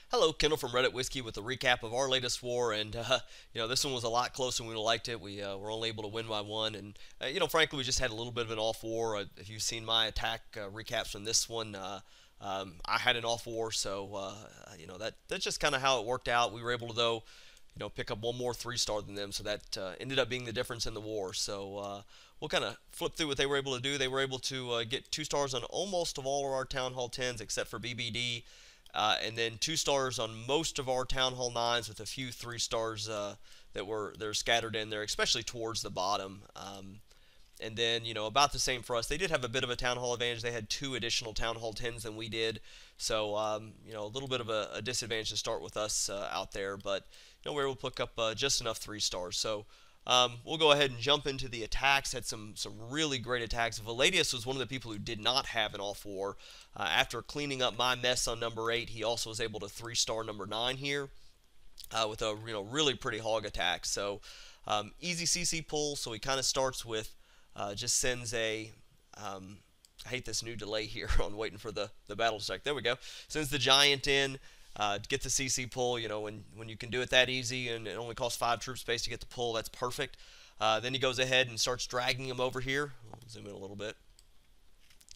Hello, Kendall from Reddit Whiskey with a recap of our latest war, and this one was a lot closer than we would have liked it. We were only able to win by one, and frankly, we just had a little bit of an off war. If you've seen my attack recaps from this one, I had an off war, so that's just kind of how it worked out. We were able to though, pick up one more 3-star than them, so that ended up being the difference in the war. So we'll kind of flip through what they were able to do. They were able to get 2 stars on almost of all of our Town Hall 10s except for BBD. And then 2 stars on most of our Town Hall 9s, with a few 3 stars they're scattered in there, especially towards the bottom. And then, about the same for us. They did have a bit of a Town Hall advantage. They had 2 additional Town Hall 10s than we did. So, a little bit of a disadvantage to start with us out there. But, we were able to pick up just enough 3 stars. So, we'll go ahead and jump into the attacks. Had some really great attacks. Valadius was one of the people who did not have an off war. After cleaning up my mess on number 8, he also was able to 3-star number 9 here with a really pretty hog attack. So easy CC pull. So he kind of starts with just sends a I hate this new delay here on waiting for the battle to strike. There we go. Sends the giant in. Get the CC pull, when you can do it that easy and it only costs 5 troop space to get the pull, that's perfect. Then he goes ahead and starts dragging him over here. I'll zoom in a little bit.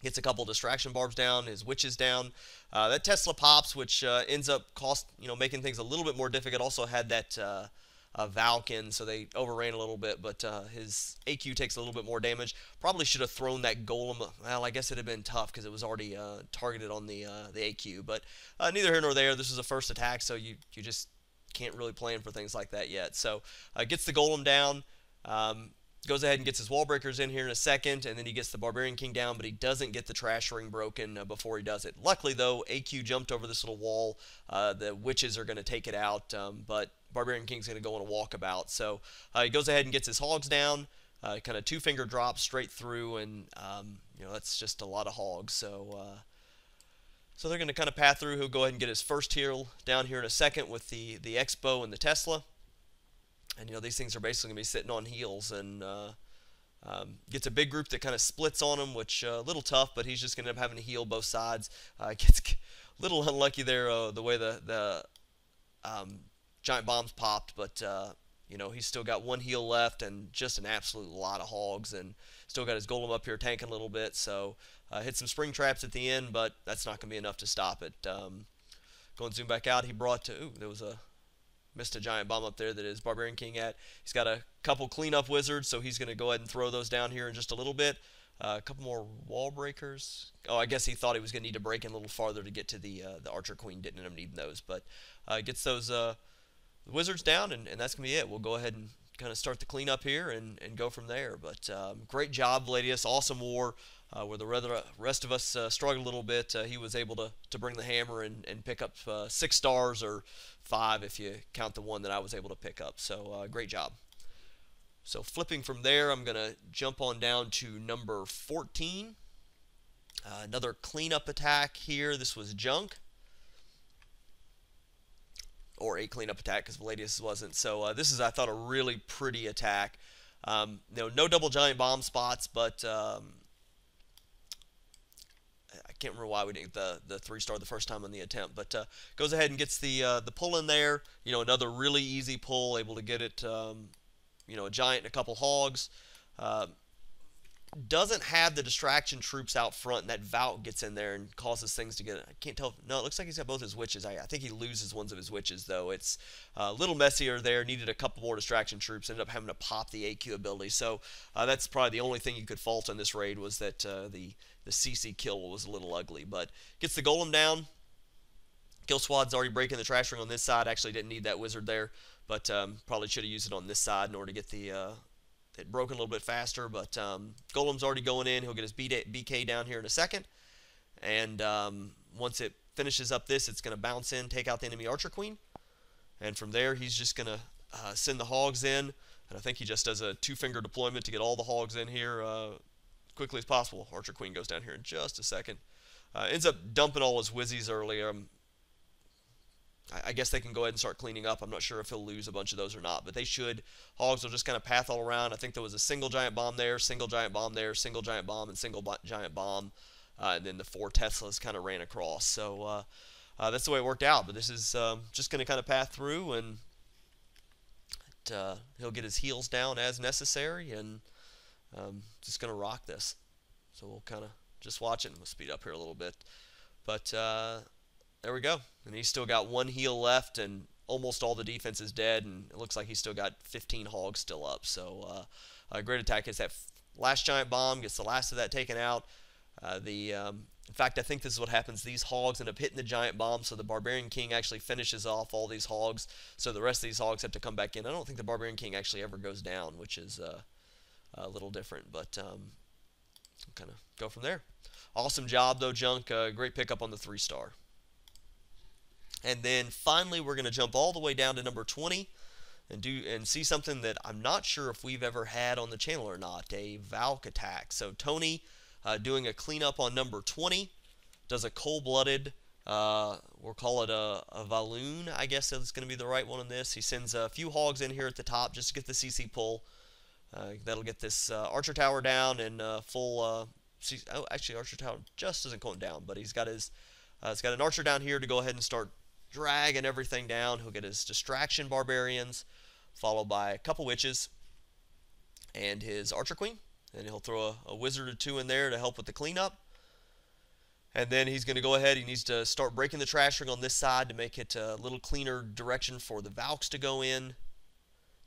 Gets a couple distraction barbs down, his witches down. That Tesla pops, which ends up making things a little bit more difficult. Also had that Valken, so they overran a little bit, but his AQ takes a little bit more damage. Probably should have thrown that golem. Well, I guess it had been tough because it was already targeted on the AQ, but neither here nor there. This is a first attack, so you just can't really plan for things like that yet. So gets the golem down. Goes ahead and gets his wall breakers in here in a second, and then he gets the Barbarian King down, but he doesn't get the Trash Ring broken before he does it. Luckily, though, AQ jumped over this little wall. The witches are going to take it out, but Barbarian King's going to go on a walkabout. So he goes ahead and gets his hogs down, kind of 2-finger drop straight through, and that's just a lot of hogs. So they're going to kind of path through. He'll go ahead and get his first heal down here in a second with the Expo and the Tesla. And these things are basically going to be sitting on heels, and gets a big group that kind of splits on him, which a little tough, but he's just going to end up having to heal both sides. Gets a little unlucky there the way the giant bombs popped, but he's still got 1 heal left and just an absolute lot of hogs, and still got his golem up here tanking a little bit. So hit some spring traps at the end, but that's not going to be enough to stop it. Go and zoom back out. He brought to there was a missed a giant bomb up there that is Barbarian King at. He's got a couple cleanup wizards, so he's going to go ahead and throw those down here in just a little bit. A couple more wall breakers. Oh, I guess he thought he was going to need to break in a little farther to get to the Archer Queen. Didn't end up needing those, but gets those wizards down, and that's going to be it. We'll go ahead and kind of start the cleanup here and go from there. But great job, Valadius. Awesome war. Where the rest of us struggled a little bit, he was able to bring the hammer and pick up 6 stars, or 5 if you count the one that I was able to pick up. So great job. So flipping from there, I'm going to jump on down to number 14. Another cleanup attack here. This was junk. Or a cleanup attack, because Valadius wasn't. So this is, I thought, a really pretty attack. No double giant bomb spots, but I can't remember why we didn't get the 3-star the first time on the attempt, but goes ahead and gets the pull in there. Another really easy pull, able to get it. A giant and a couple hogs. Doesn't have the distraction troops out front, and that Vault gets in there and causes things to get. I can't tell. No, it looks like he's got both his witches. I think he loses one of his witches, though. It's a little messier there. Needed a couple more distraction troops. Ended up having to pop the AQ ability. So that's probably the only thing you could fault on this raid, was that the CC kill was a little ugly. But gets the golem down. Kill squad's already breaking the trash ring on this side. Actually didn't need that wizard there, but probably should have used it on this side in order to get the it broken a little bit faster. But golem's already going in. He'll get his BK down here in a second, and once it finishes up this, it's going to bounce in, take out the enemy Archer Queen, and from there he's just going to send the hogs in, and I think he just does a 2-finger deployment to get all the hogs in here quickly as possible. Archer Queen goes down here in just a second. Ends up dumping all his wizzies earlier. I guess they can go ahead and start cleaning up. I'm not sure if he'll lose a bunch of those or not, but they should. Hogs will just kind of path all around. I think there was a single giant bomb there, single giant bomb there, single giant bomb, and single giant bomb. And then the 4 Teslas kind of ran across. So that's the way it worked out. But this is just going to kind of pass through, and he'll get his heals down as necessary, and just going to rock this. So we'll kind of just watch it, and we'll speed up here a little bit. But there we go. And he's still got one heal left, and almost all the defense is dead, and it looks like he's still got 15 hogs still up. So great attack. Gets that last giant bomb, gets the last of that taken out. In fact, I think this is what happens. These hogs end up hitting the giant bomb, so the Barbarian King actually finishes off all these hogs, so the rest of these hogs have to come back in. I don't think the Barbarian King actually ever goes down, which is a little different, but we'll kind of go from there. Awesome job, though, Junk. Great pickup on the 3-star. And then finally, we're going to jump all the way down to number 20 and see something that I'm not sure if we've ever had on the channel or not, a Valk attack. So Tony doing a cleanup on number 20, does a cold-blooded, we'll call it a VaLoon, I guess that's going to be the right one on this. He sends a few hogs in here at the top just to get the CC pull. That'll get this Archer Tower down and full... oh, actually, Archer Tower just isn't going down, but he's got his... he's got an Archer down here to go ahead and start dragging everything down. He'll get his Distraction Barbarians, followed by a couple Witches, and his Archer Queen. And he'll throw a Wizard or two in there to help with the cleanup. And then he's going to go ahead. He needs to start breaking the trash ring on this side to make it a little cleaner direction for the Valks to go in.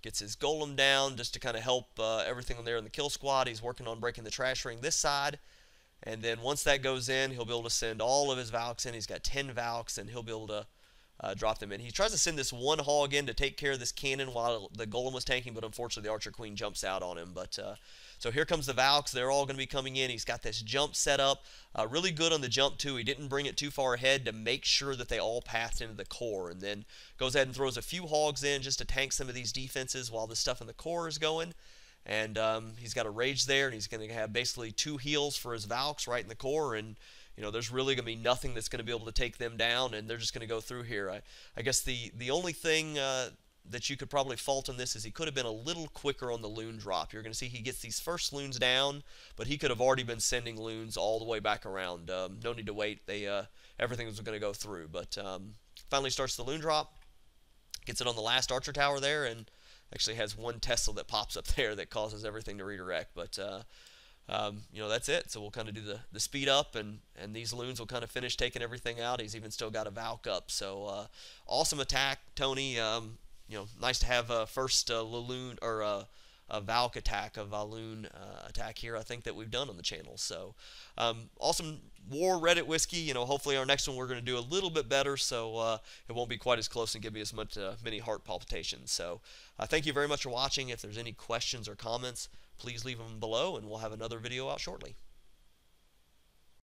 Gets his Golem down just to kind of help everything on there in the kill squad. He's working on breaking the trash ring this side. And then once that goes in, he'll be able to send all of his Valks in. He's got 10 Valks, and he'll be able to drop them in. He tries to send this one hog in to take care of this cannon while the Golem was tanking, but unfortunately the Archer Queen jumps out on him. But so here comes the Valks. They're all going to be coming in. He's got this jump set up. Really good on the jump, too. He didn't bring it too far ahead to make sure that they all passed into the core. And then goes ahead and throws a few hogs in just to tank some of these defenses while the stuff in the core is going. And he's got a Rage there, and he's going to have basically 2 heals for his Valks right in the core. And, you know, there's really going to be nothing that's going to be able to take them down, and they're just going to go through here. I guess the only thing that you could probably fault on this is he could have been a little quicker on the loon drop. You're going to see he gets these first loons down, but he could have already been sending loons all the way back around. No need to wait. Everything was going to go through. But finally starts the loon drop, gets it on the last Archer Tower there, and actually has one Tesla that pops up there that causes everything to redirect. But you know, that's it. So we'll kind of do the speed up, and these loons will kind of finish taking everything out. He's even still got a Valk up. So awesome attack, Tony. You know, nice to have a first Laloon or a Valk attack, a VaLoon attack here, I think, that we've done on the channel. So awesome war, Reddit Whiskey. You know, hopefully our next one we're going to do a little bit better, so it won't be quite as close and give me as much many heart palpitations. So thank you very much for watching. If there's any questions or comments, please leave them below, and we'll have another video out shortly.